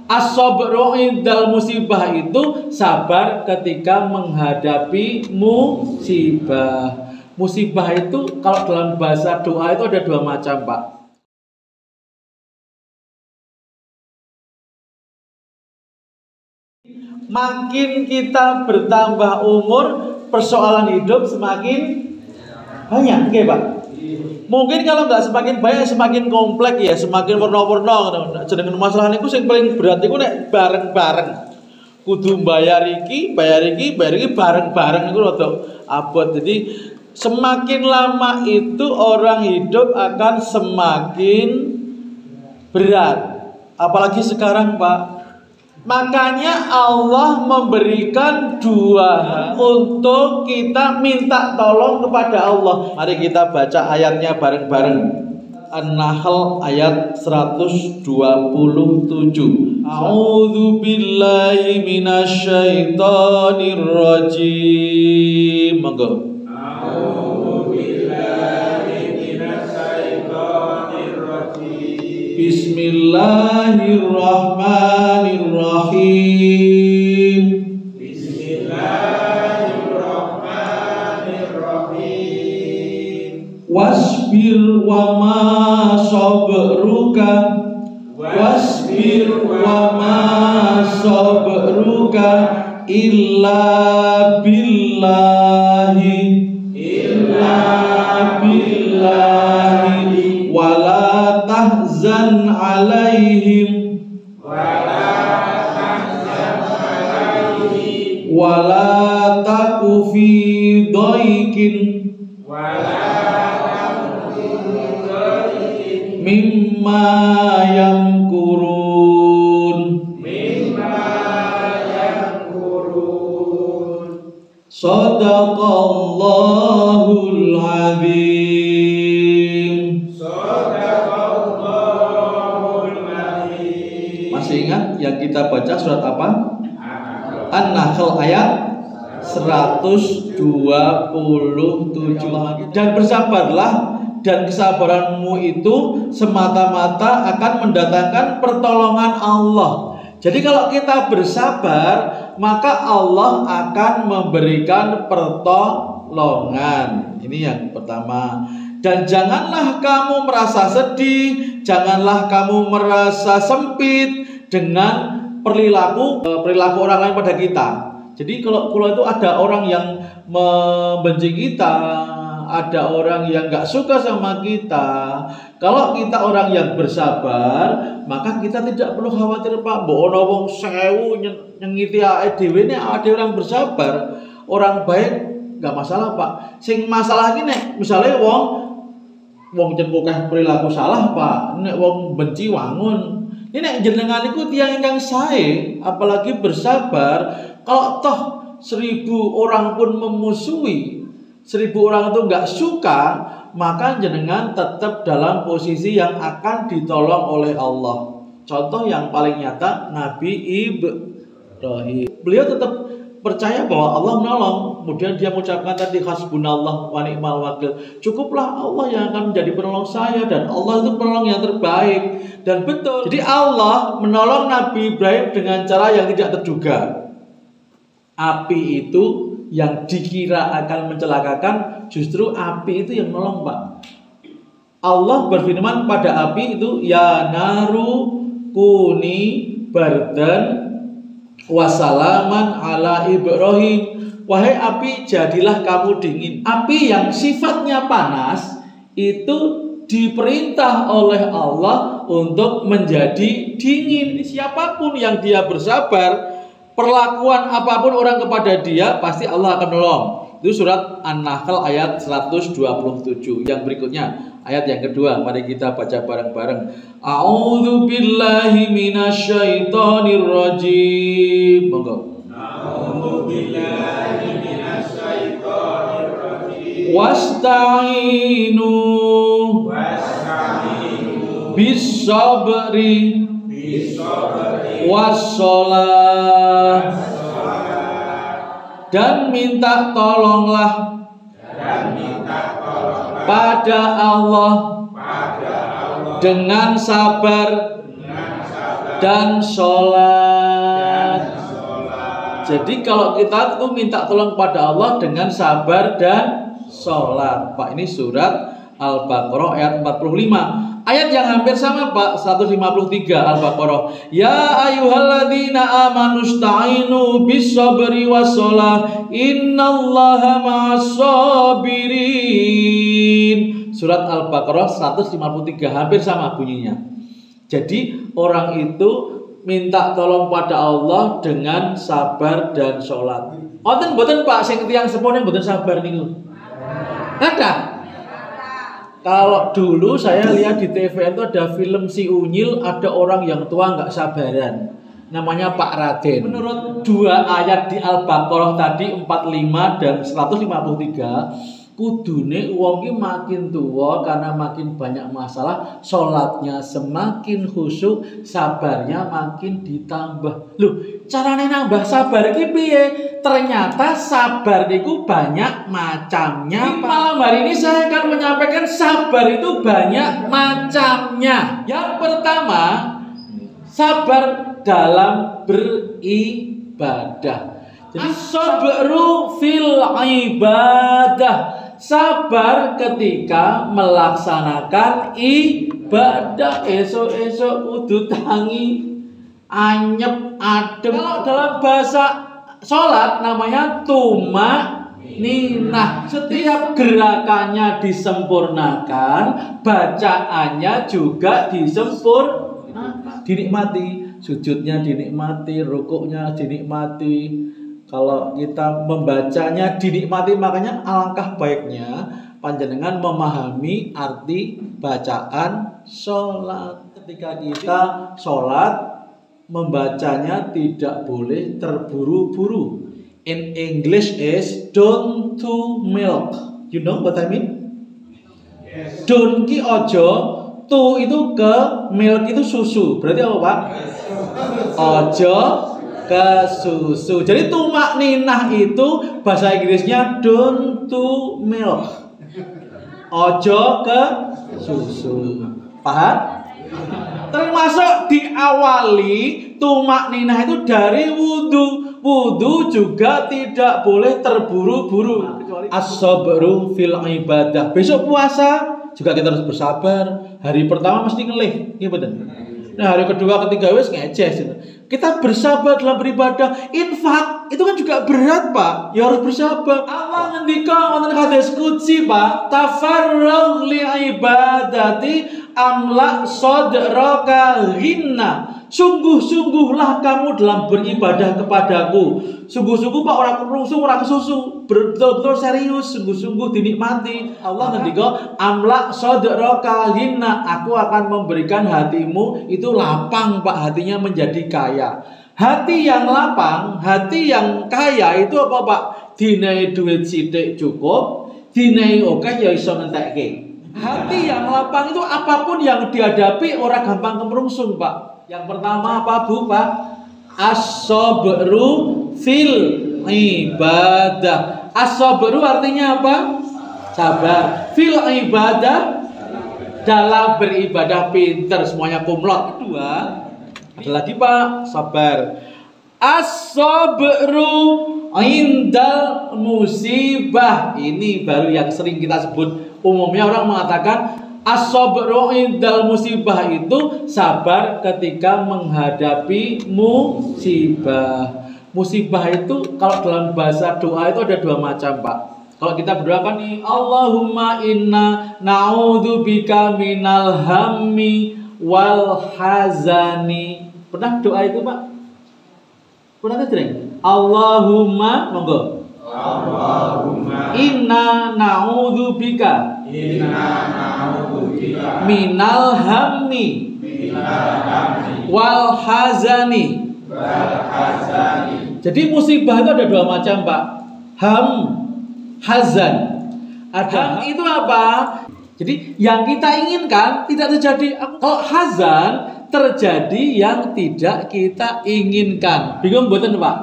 As-sabru indal musibah itu sabar ketika menghadapi musibah. Musibah itu kalau dalam bahasa doa itu ada dua macam, Pak. Makin kita bertambah umur, persoalan hidup semakin banyak, oke Pak? Mungkin kalau nggak semakin banyak, semakin kompleks ya, semakin warna-warna. Jenengan masalah niku sing paling berat iku nek bareng-bareng. Kudu bayar iki bareng-bareng niku rada abot. Jadi semakin lama itu orang hidup akan semakin berat. Apalagi sekarang, Pak. Makanya Allah memberikan dua untuk kita minta tolong kepada Allah. Mari kita baca ayatnya bareng-bareng. An-Nahl ayat 127. A'udzu billahi minasyaitonir rajim. Monggo. A'udzu billahi minasyaitonir rajim. Bismillahirrahmanirrahim. Bismillahirrahmanirrahim. Wasbir wa ma sabruka illa billahi wala tahzan alaihim wala taku fi dhaikin mimma yamkurun. Shadaqallahul azim. Masih ingat yang kita baca surat apa? An-Nahl ayat 127. Dan bersabarlah, dan kesabaranmu itu semata-mata akan mendatangkan pertolongan Allah. Jadi kalau kita bersabar, maka Allah akan memberikan pertolongan. Ini yang pertama. Dan janganlah kamu merasa sedih, janganlah kamu merasa sempit dengan perilaku orang lain pada kita. Jadi kalau itu ada orang yang membenci kita, ada orang yang gak suka sama kita, kalau kita orang yang bersabar, maka kita tidak perlu khawatir, Pak. Mbok ana wong 1000 nyengiti awake dhewe nek ada orang bersabar, orang baik gak masalah, Pak. Sing masalah iki nek misale wong cenpokeh perilaku salah, Pak. Nek wong benci wangun. Ini nek jenengan iku tiyang ingkang sae, apalagi bersabar, kalau toh 1000 orang pun memusuhi, 1000 orang itu nggak suka, maka jenengan tetap dalam posisi yang akan ditolong oleh Allah. Contoh yang paling nyata Nabi Ibrahim. Beliau tetap percaya bahwa Allah menolong. Kemudian dia mengucapkan tadi hasbunallah wa ni'mal wakil. Cukuplah Allah yang akan menjadi penolong saya, dan Allah itu penolong yang terbaik. Dan betul. Jadi Allah menolong Nabi Ibrahim dengan cara yang tidak terduga. Api itu yang dikira akan mencelakakan, justru api itu yang menolong, Pak. Allah berfirman pada api itu, ya naru kuni bardan wasalaman ala Ibrahim. Wahai api, jadilah kamu dingin. Api yang sifatnya panas itu diperintah oleh Allah untuk menjadi dingin. Siapapun yang dia bersabar, perlakuan apapun orang kepada dia, pasti Allah akan menolong. Itu surat An-Nahl ayat 127. Yang berikutnya, ayat yang kedua, mari kita baca bareng-bareng. A'udzu billahi minasyaitonir rajim. Monggo. A'udzu billahi minasyaitonir rajim. Wasta'inu bis-sabri was-shalah, dan minta tolonglah pada Allah dengan sabar dan sholat. Jadi kalau kita tuh minta tolong pada Allah dengan sabar dan sholat. Pak, ini surat Al-Baqarah ayat 45. Ayat yang hampir sama Pak, 153 Al-Baqarah. Ya ayyuhalladzina amanu ista'inu bis-sabri was-shalah innallaha ma'as-sabirin. Surat Al-Baqarah 153 hampir sama bunyinya. Jadi orang itu minta tolong pada Allah dengan sabar dan sholat. Wonten mboten Pak sing tiyang sepuh mboten sabar niku? Ada. Kalau dulu saya lihat di TV itu ada film Si Unyil, ada orang yang tua nggak sabaran, namanya Pak Raden. Menurut dua ayat di Al-Baqarah tadi 45 dan 153, kudune wong ki makin tua karena makin banyak masalah, sholatnya semakin khusyuk, sabarnya makin ditambah. Loh, carane nambah sabar iki piye? Ternyata sabar itu banyak macamnya. Di malam hari ini saya akan menyampaikan sabar itu banyak macamnya. Yang pertama, sabar dalam beribadah. Jadi sabru fil ibadah. Sabar ketika melaksanakan ibadah. Esok-esok kudu tangi anyep adem. Kalau dalam bahasa sholat namanya tumak-ninah. Setiap gerakannya disempurnakan, bacaannya juga disempurnakan. Dinikmati, sujudnya dinikmati, rukuknya dinikmati. Kalau kita membacanya dinikmati, makanya alangkah baiknya panjenengan memahami arti bacaan sholat. Ketika kita sholat, membacanya tidak boleh terburu-buru. In English is don't to milk. You know what I mean? Yes. Don't ki ojo, to itu ke, milk itu susu. Berarti apa Pak? Ojo ke susu. Jadi tumak ninah itu bahasa Inggrisnya don't to milk. Ojo ke susu. Paham? Termasuk diawali tumak ninah itu dari wudhu. Wudhu juga tidak boleh terburu-buru. As-sabru fil ibadah. Besok puasa juga kita harus bersabar. Hari pertama mesti ngelih, iya betul. Nah hari kedua, ketiga wes ngeces. Kita bersabar dalam beribadah. Infak itu kan juga berat Pak. Ya harus bersabar. Allah ngendika wonten hadis qudsi Pak, tafarragh li ibadati amla sadraka ghinna. Sungguh-sungguhlah kamu dalam beribadah kepadaku. Sungguh-sungguh Pak, orang kerungsung, orang kesusu. Betul-betul serius, sungguh-sungguh dinikmati. Allah ngendika amla sadraka ghinna. Aku akan memberikan hatimu itu lapang Pak, hatinya menjadi kaya. Hati yang lapang, hati yang kaya itu apa Pak? Dinai duit sithik cukup, dinai oke ya iso ngentekke. Hati yang lapang itu apapun yang dihadapi orang gampang kemerungsung Pak. Yang pertama apa Bu Pak? As-sabru fil ibadah. As-sabru artinya apa? Sabar. Fil ibadah, dalam beribadah pinter, semuanya kumlot. Kedua, ada lagi Pak, sabar. As-sabru indal musibah. Ini baru yang sering kita sebut. Umumnya orang mengatakan as-sabru indal musibah itu sabar ketika menghadapi musibah. Musibah itu kalau dalam bahasa doa itu ada dua macam Pak. Kalau kita berdoa kan nih, Allahumma inna na'udzubika minal hammi wal hazani. Pernah doa itu Pak? Pernah sering? Allahumma, monggo. Allahumma inna na'udzubika minal hammi wal hazani. Jadi musibah itu ada dua macam Pak. Ham, hazan. Ham itu apa? Jadi yang kita inginkan tidak terjadi. Kalau hazan terjadi yang tidak kita inginkan. Bingung mboten Pak?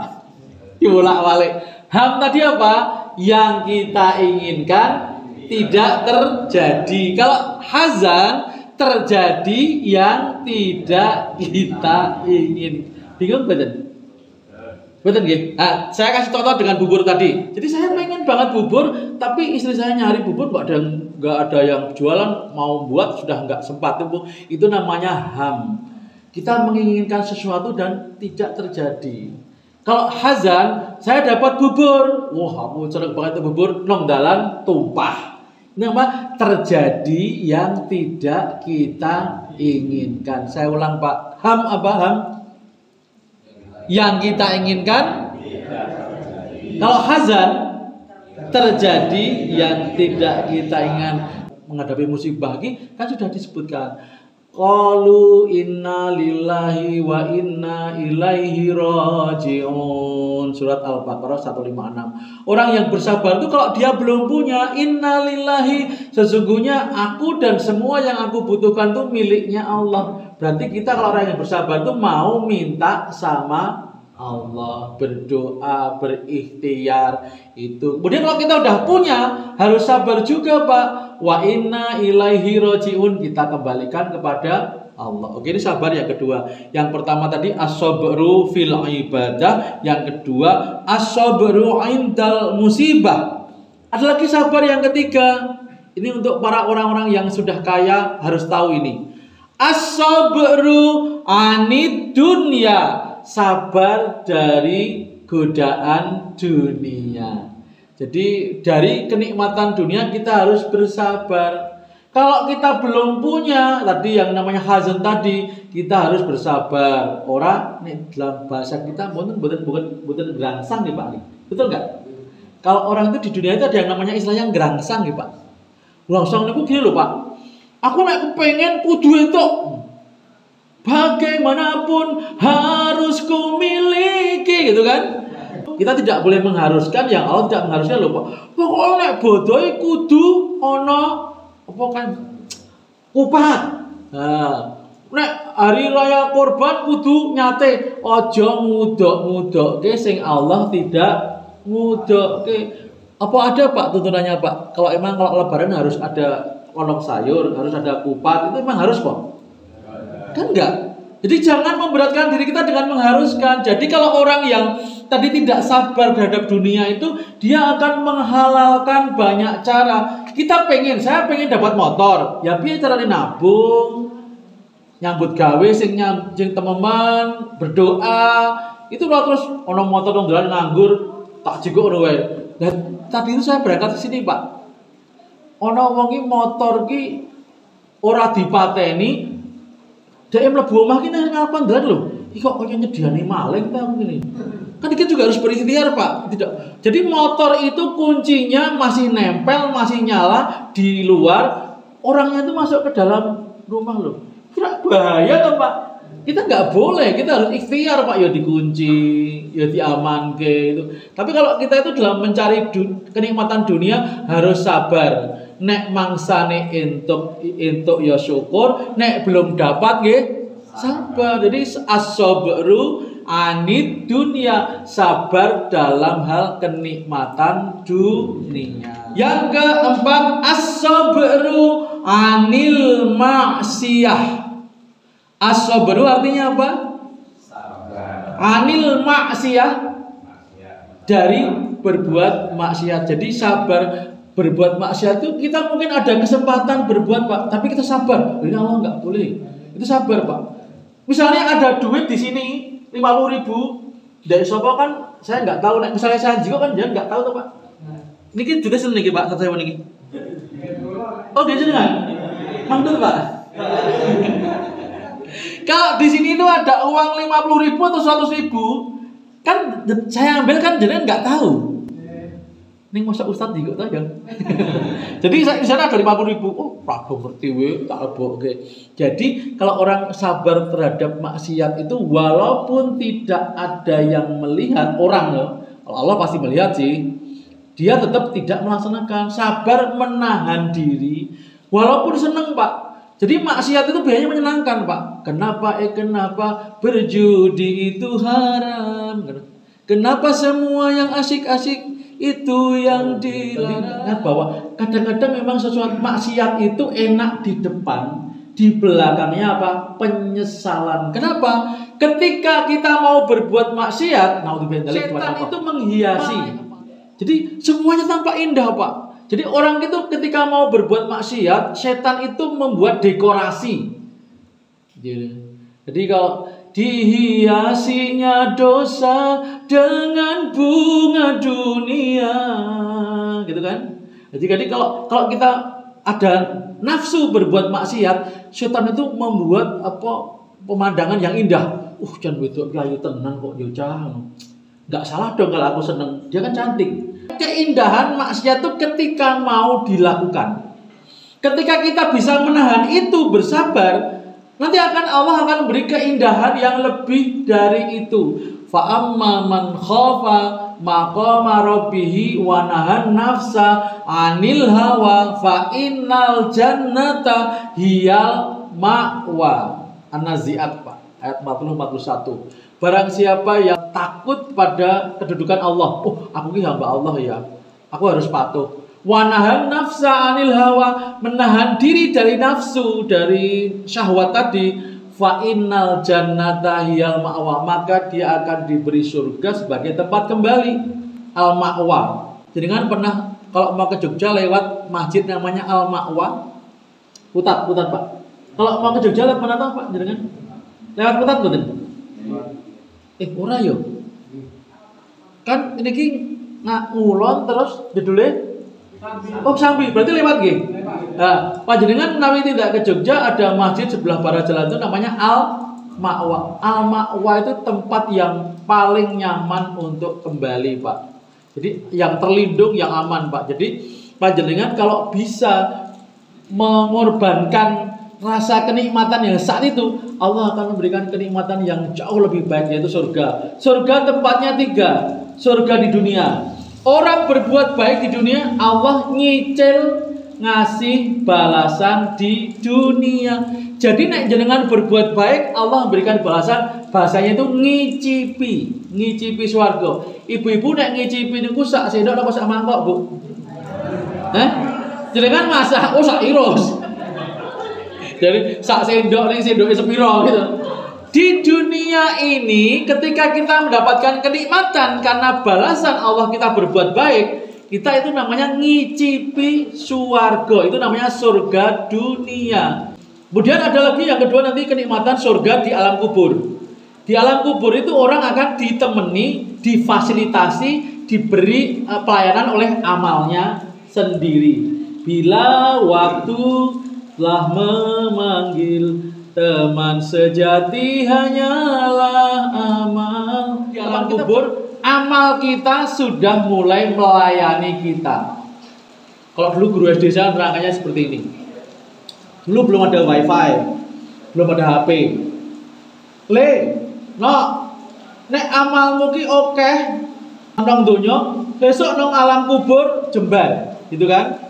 Dibolak-balik. Ham tadi apa? Yang kita inginkan tidak terjadi. Kalau hazan terjadi yang tidak kita ingin. Bingung betul? Betul nggih? Nah, saya kasih contoh dengan bubur tadi. Jadi saya pengen banget bubur, tapi istri saya nyari bubur nggak ada yang jualan, mau buat sudah nggak sempat. Itu namanya ham. Kita menginginkan sesuatu dan tidak terjadi. Kalau hazan, saya dapat bubur. Wah, aku seneng banget bubur, nong dalan tumpah. Ini apa? Terjadi yang tidak kita inginkan. Saya ulang Pak. Ham apa ham? Yang kita inginkan. Kalau hazan, terjadi yang tidak kita inginkan. Menghadapi musibah ini kan sudah disebutkan. Qalu inna lillahi wa inna ilaihi raji'un. Surat Al-Baqarah 156. Orang yang bersabar itu kalau dia belum punya, inna lillahi, sesungguhnya aku dan semua yang aku butuhkan itu miliknya Allah. Berarti kita kalau orang yang bersabar itu mau minta sama Allah, berdoa, berikhtiar itu. Kemudian kalau kita udah punya, harus sabar juga Pak. Wa inna ilaihi raji'un, kita kembalikan kepada Allah. Oke, ini sabar yang kedua. Yang pertama tadi as-sabru fil ibadah, yang kedua as-sabru indal musibah. Ada lagi sabar yang ketiga. Ini untuk para orang-orang yang sudah kaya harus tahu ini. As-sabru anid dunya, sabar dari godaan dunia. Jadi dari kenikmatan dunia kita harus bersabar. Kalau kita belum punya tadi yang namanya hazan tadi, kita harus bersabar. Orang nih dalam bahasa kita bukan gerangsang nih Pak. Betul nggak? Kalau orang itu di dunia itu ada yang namanya istilahnya gerangsang nih Pak. Gerangsang itu gini loh Pak. Aku nek kepengen kudu entuk. Bagaimanapun harus kumiliki, gitu kan? Kita tidak boleh mengharuskan yang Allah tidak mengharuskan loh Pak. Pokoknya nek bodoh kudu ono apa kan kupat. Nah, nek hari raya kurban kudu nyate, aja ngudok-ngudokke sing Allah tidak ngudokke. Apa ada Pak tuntunannya Pak? Kalau lebaran harus ada kolok sayur, harus ada kupat, itu memang harus Pak? Kan enggak. Jadi jangan memberatkan diri kita dengan mengharuskan. Jadi kalau orang yang tadi tidak sabar terhadap dunia itu, dia akan menghalalkan banyak cara. Saya pengen dapat motor, ya piye carane nabung, nyambut gawe sing teman, berdoa. Itu kalau terus ono motor dong jalan nganggur, tak jigok wae. Dan tadi itu saya berangkat ke sini, Pak. Ono wong ki motor ki ora dipateni, dhek mlebu omah ki nang ngapan dalan lho. Iki kok kaya nyediani maling ta ngene. Kan kita juga harus berikhtiar Pak. Tidak. Jadi motor itu kuncinya masih nempel, masih nyala di luar. Orangnya itu masuk ke dalam rumah loh. Kira bahaya kan Pak? Kita nggak boleh. Kita harus ikhtiar Pak. Ya dikunci, ya diamanke itu. Tapi kalau kita itu dalam mencari kenikmatan dunia harus sabar. Nek mangsane entuk ya syukur. Nek belum dapat nggih sabar. Jadi as-sabru anid dunia, sabar dalam hal kenikmatan dunia. Yang keempat as-sabru anil maksiyah. As-sabru artinya apa? Sabar. Anil maksiyah, dari berbuat maksiat. Jadi sabar berbuat maksiat itu kita mungkin ada kesempatan berbuat Pak, tapi kita sabar. Ini Allah nggak boleh. Itu sabar Pak. Misalnya ada duit di sini 50.000 dari sopo kan saya nggak tahu. Misalnya saya juga kan dia nggak tahu tuh Pak. Niki juga sini niki Pak, saya niki. Oh dia sini kan? Mantul Pak. Kalau di sini itu ada uang 50.000 atau 100.000, kan saya ambil kan jenengan nggak tahu. Ini masa Ustadz juga tahu kan? Jadi di sana ada 50.000. Oh, Prabu ngerti we, tak lebokke. Jadi kalau orang sabar terhadap maksiat itu walaupun tidak ada yang melihat orang loh. Kalau Allah pasti melihat sih. Dia tetap tidak melaksanakan, sabar menahan diri walaupun seneng Pak. Jadi maksiat itu biasanya menyenangkan Pak. Kenapa berjudi itu haram? Kenapa semua yang asik-asik itu yang dilarang? Bahwa kadang-kadang memang sesuatu maksiat itu enak di depan, di belakangnya apa? Penyesalan. Kenapa? Ketika kita mau berbuat maksiat, setan itu menghiasi. Jadi semuanya tampak indah, Pak. Jadi orang itu ketika mau berbuat maksiat, setan itu membuat dekorasi. Jadi kalau dihiasinya dosa dengan bunga dunia, gitu kan? Jadi kalau kita ada nafsu berbuat maksiat, setan itu membuat pemandangan yang indah. Jangan betul ayu tenan kok Jocah. Nggak salah dong kalau aku seneng. Dia kan cantik. Keindahan maksiat itu ketika mau dilakukan. Ketika kita bisa menahan itu, bersabar, nanti Allah akan beri keindahan yang lebih dari itu. Fa amma man khafa maqama rabbih wa nahan nafsa 'anil hawa fa innal jannata hiyal ma'wa. An-Nazi'at, Pak, ayat 40-41. Barang siapa yang takut pada kedudukan Allah, aku ini hamba Allah ya, aku harus patuh. Wa nahan nafsa 'anil hawa, menahan diri dari nafsu, dari syahwat tadi. Fa innal jannata hiyal ma'wa, maka dia akan diberi surga sebagai tempat kembali. Al-Ma'wa. Jadi kan pernah kalau mau ke Jogja lewat masjid namanya Al-Ma'wa. Putat Pak. Kalau mau ke Jogja lewat mana tahu Pak? Jenengan lewat Putat tuh. Ora yo. Kan ini ki ngulon terus judulnya Sambi, berarti lewat nggih. Nah, panjenengan menawi tidak ke Jogja, ada masjid sebelah barat jalan itu namanya Al-Ma'wa. Al-Ma'wa itu tempat yang paling nyaman untuk kembali, Pak. Jadi yang terlindung, yang aman, Pak. Jadi panjenengan kalau bisa mengorbankan rasa kenikmatan yang saat itu, Allah akan memberikan kenikmatan yang jauh lebih baik, yaitu surga. Surga tempatnya 3. Surga di dunia. Orang berbuat baik di dunia, Allah nyicil ngasih balasan di dunia. Jadi nek jenengan berbuat baik, Allah berikan balasan. Bahasanya itu ngicipi swarga. Ibu-ibu nek ngicipi niku sak sendok apa sak mangkok, Bu? Jenengan masak sak iros. Jadi sak sendok ning sendoke sepiro gitu. Di dunia ini ketika kita mendapatkan kenikmatan karena balasan Allah kita berbuat baik, kita itu namanya ngicipi swarga. Itu namanya surga dunia. Kemudian ada lagi yang kedua nanti kenikmatan surga di alam kubur. Di alam kubur itu orang akan ditemani, difasilitasi, diberi pelayanan oleh amalnya sendiri. Bila waktu telah memanggil, teman sejati hanyalah amal. Di alam kubur, amal kita sudah mulai melayani kita. Kalau dulu guru SD saya nerangkannya seperti ini. Dulu belum ada wifi, belum ada HP. Nek amalmu ki oke, nang donya, besok nang alam kubur jembar, gitu kan?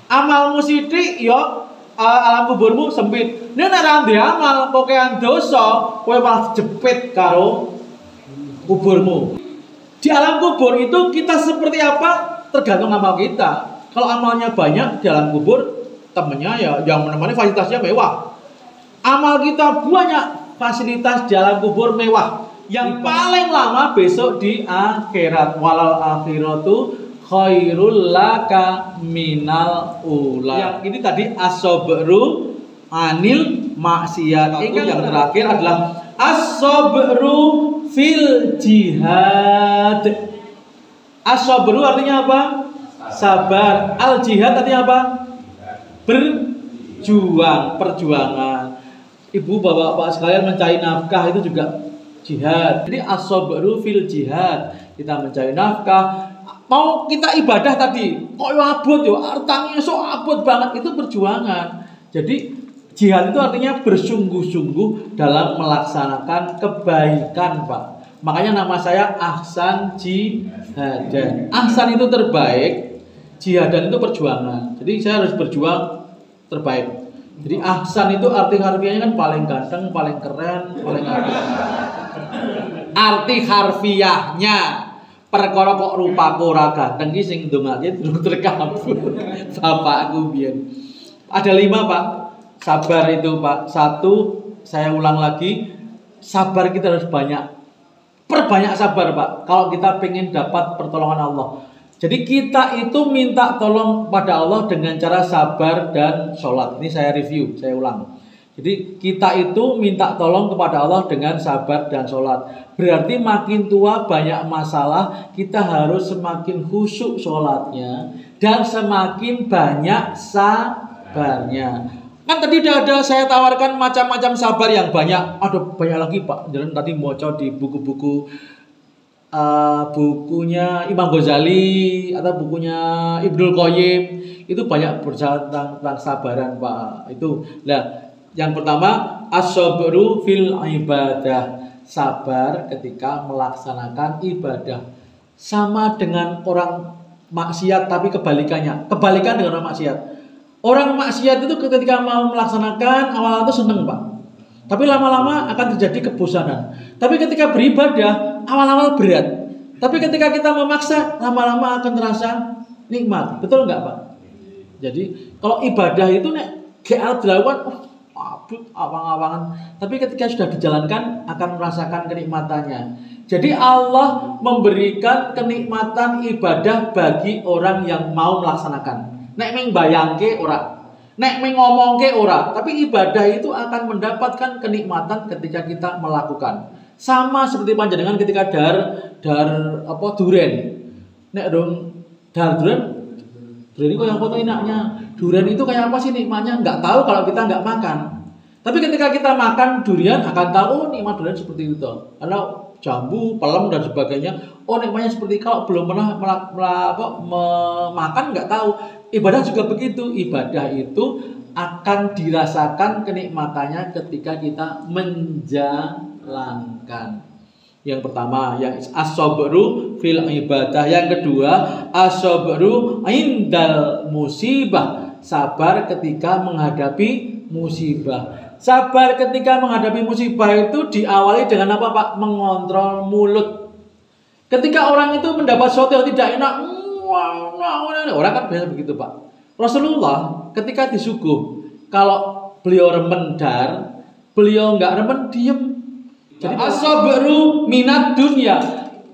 Amalmu sithik yo alam kuburmu sempit. Nek ora ndek amal kokean dosa, kowe malah jepit karo kuburmu. Di alam kubur itu kita seperti apa? Tergantung amal kita. Kalau amalnya banyak di alam kubur, temennya ya yang menemani fasilitasnya mewah. Amal kita banyak, fasilitas di alam kubur mewah. Yang paling lama besok di akhirat. Walal akhiratu khairul laka minal ula. Yang ini tadi as-sabru anil maksiat. Yang terakhir adalah as-sabru fil jihad. As-sabru artinya apa? Sabar. Al-jihad artinya apa? Berjuang, perjuangan. Ibu bapak sekalian mencari nafkah itu juga jihad. Jadi as-sabru fil jihad. Kita mencari nafkah. Mau kita ibadah tadi, kok abot yo, artangnya so abot banget, itu perjuangan. Jadi jihad itu artinya bersungguh-sungguh dalam melaksanakan kebaikan, Pak. Makanya nama saya Ahsan Jihadan. Ahsan itu terbaik, jihadan itu perjuangan. Jadi saya harus berjuang terbaik. Jadi Ahsan itu arti harfiahnya kan paling ganteng, paling keren, paling apik. Arti harfiahnya perkara kok rupaku ora ganteng iki sing ndongake dokter kabur. Bapakku biyen. Ada 5, Pak. Sabar itu Pak, satu, saya ulang lagi, sabar kita harus banyak. Perbanyak sabar Pak, kalau kita pengen dapat pertolongan Allah. Jadi kita itu minta tolong pada Allah dengan cara sabar dan sholat. Ini saya review, saya ulang. Jadi kita itu minta tolong kepada Allah dengan sabar dan sholat. Berarti makin tua banyak masalah, kita harus semakin khusyuk sholatnya dan semakin banyak sabarnya. Kan tadi udah ada saya tawarkan macam-macam sabar yang banyak. Aduh banyak lagi Pak. Jangan tadi mau di buku-buku bukunya Imam Ghazali atau bukunya Ibnul Qayyim itu banyak berbicara tentang sabaran Pak. Itu. Nah, yang pertama as-sabru fil ibadah. Sabar ketika melaksanakan ibadah. Sama dengan orang maksiat tapi kebalikannya. Kebalikan dengan orang maksiat. Orang maksiat itu ketika mau melaksanakan awal-awal itu seneng Pak. Tapi lama-lama akan terjadi kebosanan. Tapi ketika beribadah awal-awal berat. Tapi ketika kita memaksa lama-lama akan terasa nikmat. Betul nggak Pak? Jadi kalau ibadah itu nek GL dilakukan awang-awangan. Tapi ketika sudah dijalankan akan merasakan kenikmatannya. Jadi Allah memberikan kenikmatan ibadah bagi orang yang mau melaksanakan. Nek meng bayangke ora, nek meng ngomongke ora, tapi ibadah itu akan mendapatkan kenikmatan ketika kita melakukan. Sama seperti panjenengan ketika duren. Nek dong duren itu yang foto enaknya. Duren itu kayak apa sih nikmatnya? Nggak tahu kalau kita nggak makan. Tapi ketika kita makan durian akan tahu nikmat durian seperti itu. Karena jambu, pelem dan sebagainya. Oh nikmatnya seperti kalau belum pernah makan nggak tahu. Ibadah juga begitu. Ibadah itu akan dirasakan kenikmatannya ketika kita menjalankan. Yang pertama, yang as-sabru fil ibadah. Yang kedua, as-sabru indal musibah. Sabar ketika menghadapi musibah. Sabar ketika menghadapi musibah itu diawali dengan apa Pak? Mengontrol mulut. Ketika orang itu mendapat sesuatu yang tidak enak, orang kan biasa begitu Pak. Rasulullah ketika disuguh, kalau beliau remendar, beliau nggak remen, diem. Jadi as-sabru minad dunya.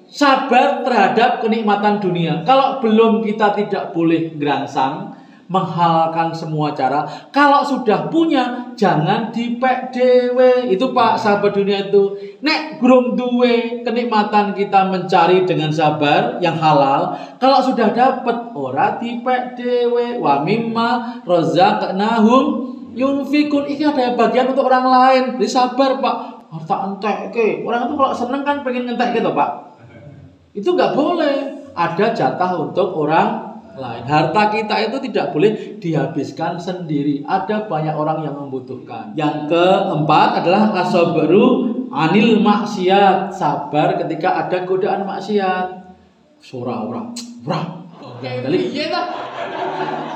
Sabar terhadap kenikmatan dunia. Kalau belum kita tidak boleh gerangsang, menghalalkan semua cara. Kalau sudah punya, jangan dipek dewe. Itu Pak, sahabat dunia itu. Nek gurung duwe kenikmatan kita mencari dengan sabar yang halal. Kalau sudah dapat, ora dipek dewe. Wa mimma razaqnahum yunfikun. Ini ada bagian untuk orang lain. Jadi sabar Pak. Harta entek ke. Orang itu kalau seneng kan pengen ngentek gitu Pak. Itu nggak boleh. Ada jatah untuk orang lain. Harta kita itu tidak boleh dihabiskan sendiri. Ada banyak orang yang membutuhkan. Yang keempat adalah as-sabru anil maksiat. Sabar ketika ada godaan maksiat. Surah.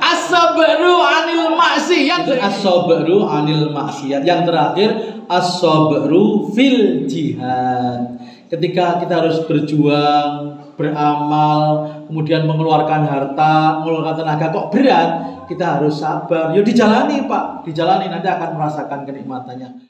As-sabru anil maksiat. As-sabru anil maksiat. Yang terakhir as-sabru fil jihad. Ketika kita harus berjuang, beramal, kemudian mengeluarkan harta, mengeluarkan tenaga kok berat, kita harus sabar. Yuk dijalani Pak, dijalani nanti akan merasakan kenikmatannya.